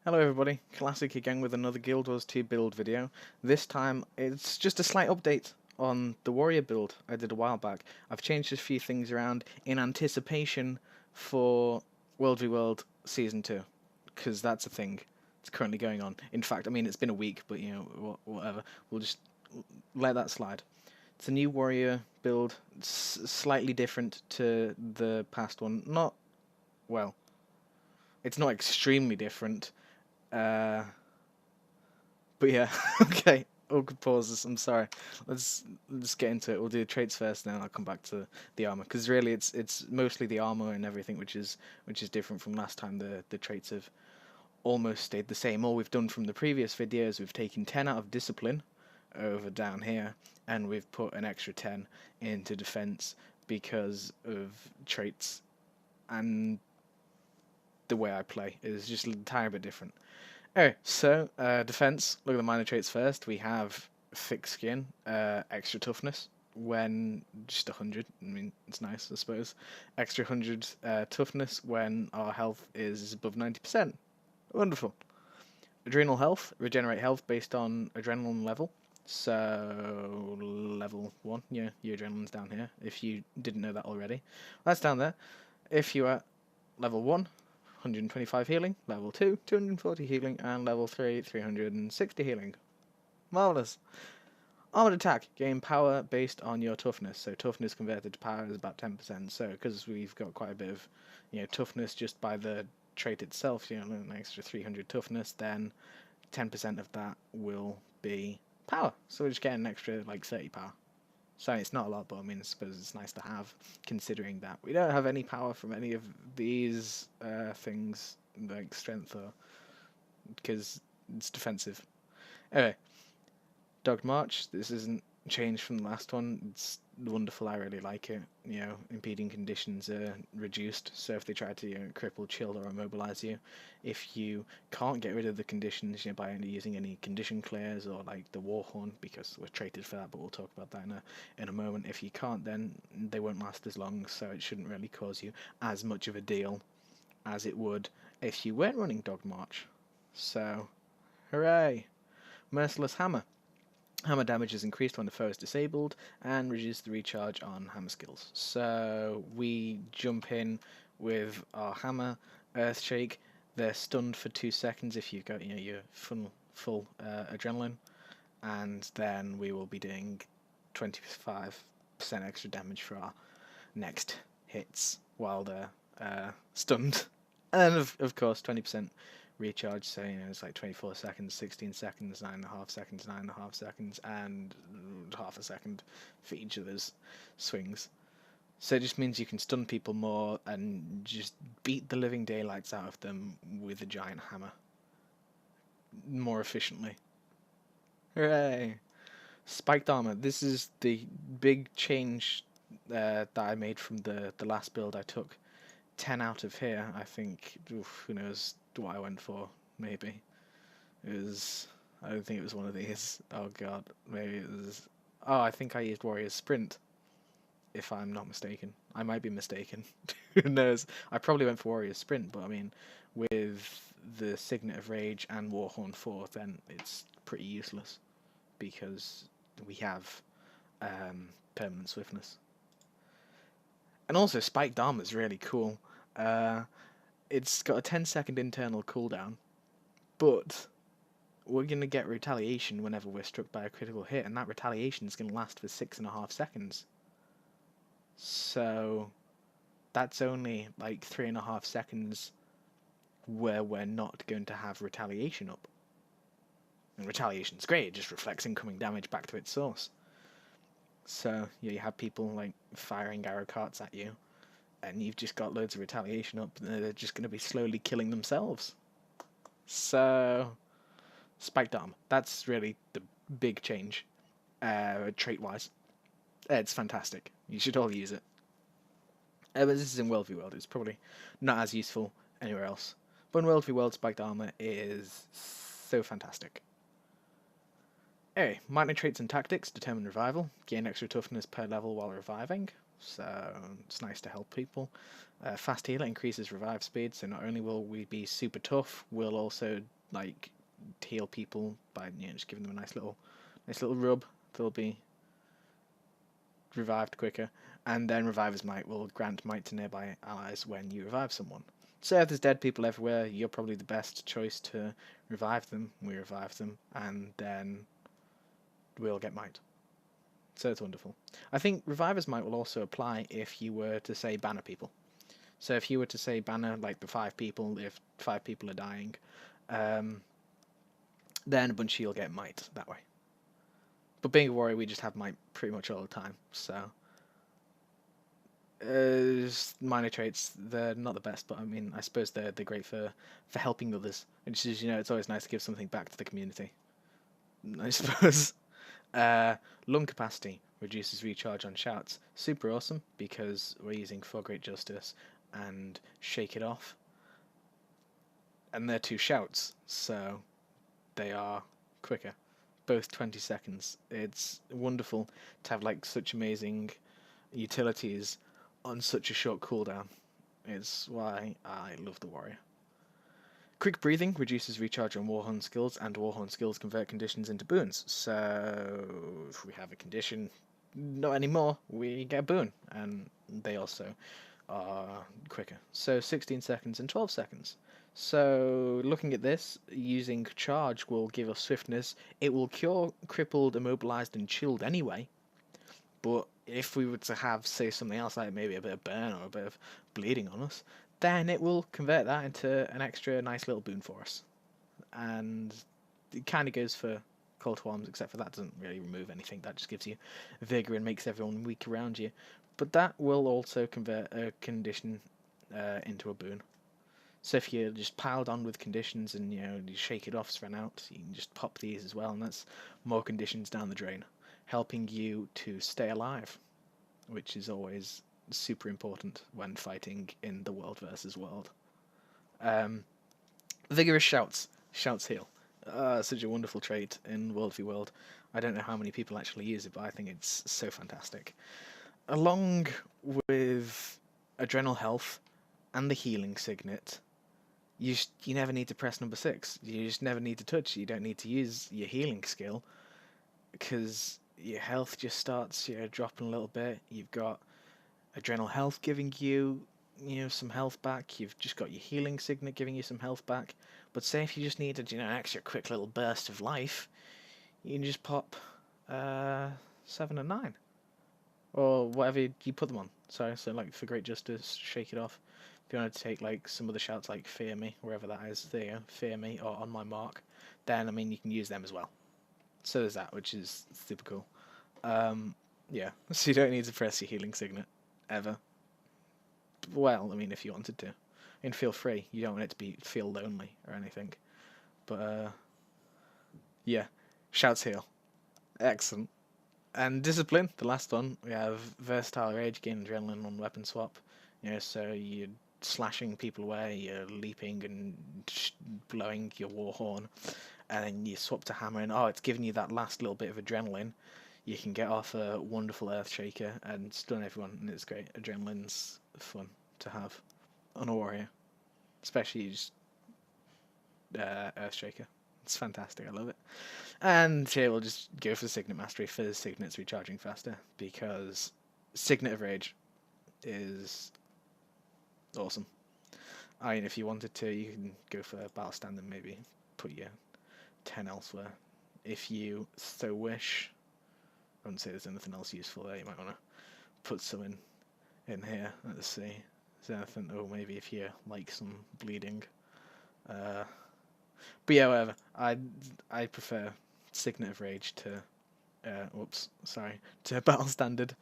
Hello everybody, Classic again with another Guild Wars 2 build video. This time it's just a slight update on the warrior build I did a while back. I've changed a few things around in anticipation for World v World Season 2, because that's a thing. It's currently going on. In fact, I mean it's been a week, but you know, whatever. We'll just let that slide. It's a new warrior build. It's slightly different to the past one. Well, it's not extremely different. Uh, but yeah, okay. Awkward pauses. I'm sorry. Let's get into it. We'll do the traits first, then I'll come back to the armor. Because really, it's mostly the armor and everything which is different from last time. The traits have almost stayed the same. All we've done from the previous videos, we've taken 10 out of discipline over down here, and we've put an extra 10 into defense because of traits and the way I play is just a tiny bit different. Alright, so defense. Look at the minor traits first. We have thick skin, extra toughness when just 100. I mean, it's nice, I suppose. Extra 100 toughness when our health is above 90%. Wonderful. Adrenal health. Regenerate health based on adrenaline level. So level 1. Yeah, your adrenaline's down here. If you didn't know that already, that's down there. If you are level 1. 125 healing, level 2, 240 healing, and level 3, 360 healing. Marvellous. Armored attack, gain power based on your toughness. So toughness converted to power is about 10%. So because we've got quite a bit of, toughness just by the trait itself, an extra 300 toughness, then 10% of that will be power. So we're just getting an extra like 30 power. So it's not a lot, but I mean, I suppose it's nice to have, considering that we don't have any power from any of these things, like strength, or because it's defensive. Anyway, Dogged March. This isn't changed from the last one. It's wonderful. I really like it. Impeding conditions are reduced. So if they try to cripple, chill, or immobilize you, if you can't get rid of the conditions by using any condition clears or like the Warhorn, because we're traded for that, but we'll talk about that in a moment. If you can't, then they won't last as long. So it shouldn't really cause you as much of a deal as it would if you weren't running Dogged March. So, hooray! Merciless Hammer. Hammer damage is increased when the foe is disabled, and reduce the recharge on hammer skills. So we jump in with our hammer, Earthshake. They're stunned for 2 seconds if you've got your full adrenaline, and then we will be doing 25% extra damage for our next hits while they're stunned, and of course 20% recharge, so it's like 24 seconds, 16 seconds, 9.5 seconds, 9.5 seconds, and half a second for each of those swings. So it just means you can stun people more and just beat the living daylights out of them with a giant hammer more efficiently. Hooray! Spiked armor. This is the big change that I made from the last build. I took 10 out of here. I think, who knows what I went for, maybe. I don't think it was one of these. Oh god, maybe it was, I think I used Warrior's Sprint, if I'm not mistaken. I might be mistaken. Who knows? I probably went for Warrior's Sprint, but I mean, with the Signet of Rage and Warhorn 4, then it's pretty useless, because we have permanent swiftness. And also, Spiked Armor is really cool. It's got a 10-second internal cooldown, but we're going to get retaliation whenever we're struck by a critical hit, and that retaliation is going to last for 6.5 seconds. So that's only like 3.5 seconds where we're not going to have retaliation up. And retaliation's great, it just reflects incoming damage back to its source. So you have people like firing arrow carts at you, and you've just got loads of retaliation up, and they're just going to be slowly killing themselves. So, Spiked Arm. That's really the big change, trait-wise. It's fantastic. You should all use it. But this is in World v World. It's probably not as useful anywhere else. But in World v World, Spiked Armor is so fantastic. Anyway, minor traits and tactics determine revival. Gain extra toughness per level while reviving. So it's nice to help people. Fast healer increases revive speed, so not only will we be super tough, we'll also like heal people by just giving them a nice little rub. They'll be revived quicker, and then Reviver's Might will grant might to nearby allies when you revive someone. So if there's dead people everywhere, you're probably the best choice to revive them. We revive them, and then we'll get might. So it's wonderful. I think Reviver's Might will also apply if you were to say banner people. So if you were to say banner like the 5 people, if 5 people are dying, then a bunch of you'll get might that way. But being a warrior, we just have might pretty much all the time. So minor traits, they're not the best, but I mean, I suppose they're great for helping others. Which is, it's always nice to give something back to the community, I suppose. Lung capacity reduces recharge on shouts. Super awesome because we're using For Great Justice and Shake It Off, and they're 2 shouts, so they are quicker. Both 20 seconds. It's wonderful to have like such amazing utilities on such a short cooldown. It's why I love the warrior. Quick breathing reduces recharge on Warhorn skills, and Warhorn skills convert conditions into boons. So if we have a condition, not anymore, we get a boon, and they also are quicker. So 16 seconds and 12 seconds. So looking at this, using charge will give us swiftness. It will cure crippled, immobilized, and chilled anyway. But if we were to have, say, something else like maybe a bit of burn or a bit of bleeding on us, then it will convert that into an extra nice little boon for us. And it kind of goes for Call to Arms, except for that doesn't really remove anything. That just gives you vigor and makes everyone weak around you. But that will also convert a condition into a boon. So if you're just piled on with conditions and you Shake It Off's run out, you can just pop these as well, and that's more conditions down the drain, helping you to stay alive, which is always super important when fighting in the world versus world. Vigorous shouts heal. Such a wonderful trait in World v World. I don't know how many people actually use it, but I think it's so fantastic. Along with Adrenal Health and the Healing Signet, you never need to press number 6. You just never need to touch. You don't need to use your healing skill because your health just starts dropping a little bit. You've got Adrenal Health giving you some health back. You've just got your Healing Signet giving you some health back. But say if you just needed an extra quick little burst of life, you can just pop 7 and 9 or whatever you put them on. Sorry, so like For Great Justice, Shake It Off. If you want to take like some of the shouts like Fear Me, wherever that is, there you go, Fear Me, or On My Mark, then I mean you can use them as well. So there's that, which is super cool. Yeah, so you don't need to press your Healing Signet ever. Well, I mean if you wanted to, and feel free. You don't want it to feel lonely or anything. But yeah, shouts heal, excellent. And Discipline, the last one, we have Versatile Rage, gain adrenaline on weapon swap. So you're slashing people away, you're leaping and blowing your war horn, and then you swap to hammer, and it's giving you that last little bit of adrenaline. You can get off a wonderful Earthshaker and stun everyone, and it's great. Adrenaline's fun to have on a warrior, especially just Earthshaker. It's fantastic, I love it. And here we'll just go for the Signet Mastery for the Signets recharging faster, because Signet of Rage is awesome. I mean, if you wanted to, you can go for Battle Stand and maybe put your 10 elsewhere, if you so wish. I wouldn't say there's anything else useful there. You might want to put some in here. Let's see. Is there anything? Oh, maybe if you like some bleeding. But yeah, whatever. I prefer Signet of Rage to to Battle Standard,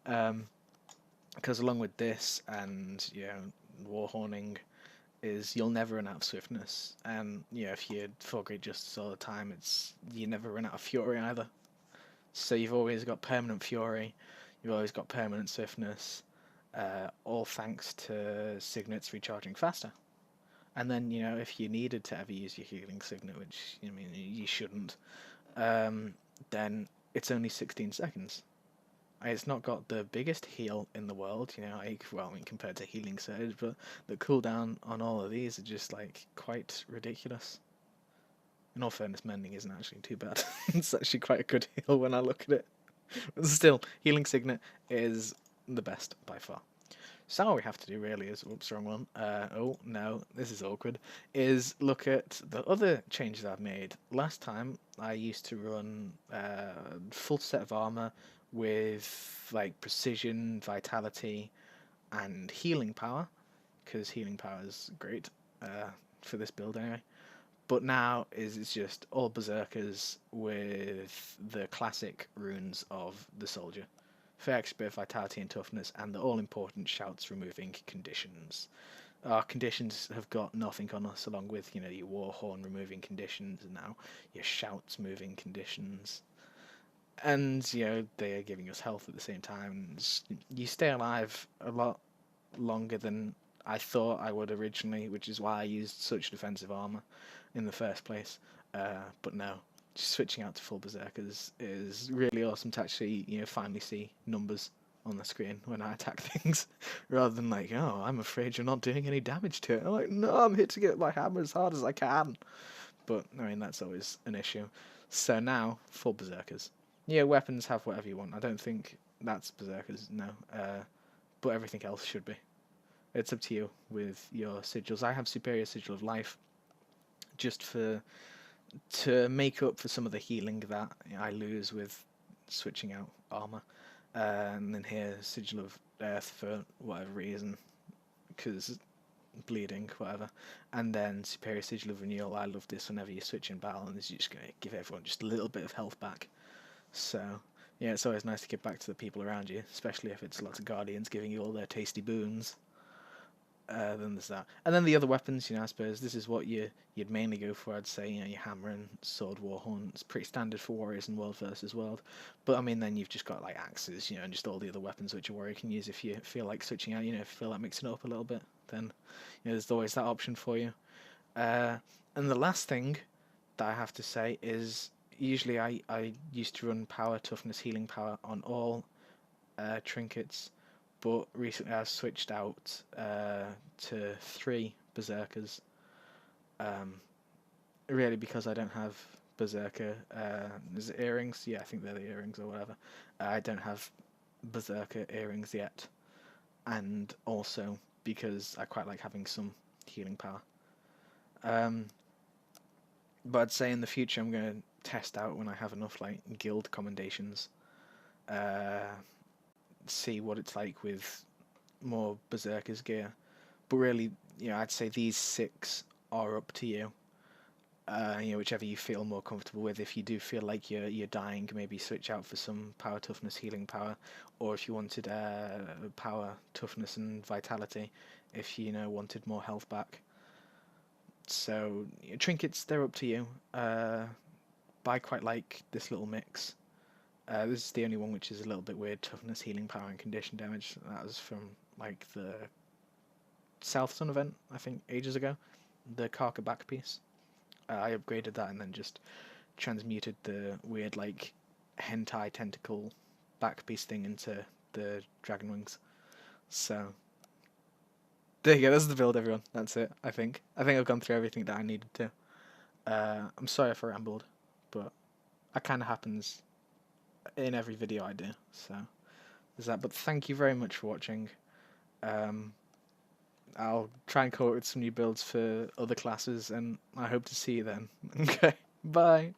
because along with this and Warhorning, is you'll never run out of swiftness, and if you For Great Justice all the time, you never run out of fury either. So you've always got permanent fury, you've always got permanent swiftness, all thanks to Signets recharging faster. And then, if you needed to ever use your Healing Signet, which, you shouldn't, then it's only 16 seconds. It's not got the biggest heal in the world, you know, like, well, I mean, compared to Healing Surge, but the cooldown on all of these are just, like, quite ridiculous. In all fairness, Mending isn't actually too bad. It's actually quite a good heal when I look at it. But still, Healing Signet is the best by far. So all we have to do really is, whoops, wrong one. Oh no, this is awkward. Is look at the other changes I've made. Last time I used to run full set of armor with like precision, vitality, and healing power, because healing power is great for this build anyway. But now it's just all berserkers with the classic runes of the soldier for extra bit of vitality and toughness, and the all-important shouts removing conditions. Our conditions have got nothing on us, along with, you know, your war horn removing conditions, and now your shouts moving conditions. And, you know, they're giving us health at the same time. You stay alive a lot longer than I thought I would originally, which is why I used such defensive armor in the first place. But no, just switching out to full berserkers is really awesome to actually, you know, finally see numbers on the screen when I attack things, rather than like, oh, I'm afraid you're not doing any damage to it. I'm like, no, I'm hitting it with my hammer as hard as I can. But I mean, that's always an issue. So now, full berserkers. Yeah, weapons have whatever you want. I don't think that's berserkers, no. But everything else should be. It's up to you with your sigils. I have Superior Sigil of Life, just to make up for some of the healing that I lose with switching out armor. And then here, Sigil of Earth for whatever reason, because bleeding, whatever. And then Superior Sigil of Renewal. I love this whenever you switch in battle, and it's just going to give everyone just a little bit of health back. So, yeah, it's always nice to give back to the people around you, especially if it's lots of Guardians giving you all their tasty boons. Then there's that, and then the other weapons. You know, I suppose this is what you'd mainly go for. I'd say, you know, your hammer and sword, warhorn. It's pretty standard for warriors in world versus world. But I mean, then you've just got like axes, you know, and just all the other weapons which a warrior can use if you feel like switching out. You know, if you feel like mixing it up a little bit, then you know, there's always that option for you. And the last thing that I have to say is usually I used to run power, toughness, healing power on all trinkets. But recently I switched out to 3 berserkers, really because I don't have berserker. Is it earrings? Yeah, I think they're the earrings or whatever. I don't have berserker earrings yet, and also because I quite like having some healing power. But I'd say in the future I'm going to test out when I have enough like guild commendations. See what it's like with more berserkers gear, but really, you know, I'd say these 6 are up to you. You know, whichever you feel more comfortable with. If you do feel like you're dying, maybe switch out for some power, toughness, healing power, or if you wanted power, toughness, and vitality, if you know wanted more health back. So you know, trinkets, they're up to you. But I quite like this little mix. This is the only one which is a little bit weird. Toughness, healing power, and condition damage. That was from like the South Sun event, I think, ages ago. The Karka back piece. I upgraded that and then just transmuted the weird like hentai tentacle back piece thing into the dragon wings. So there you go. That's the build, everyone. That's it. I think I've gone through everything that I needed to. I'm sorry if I rambled, but that kind of happens in every video I do, so there's that. But thank you very much for watching. I'll try and come up with some new builds for other classes, and I hope to see you then. Okay, bye.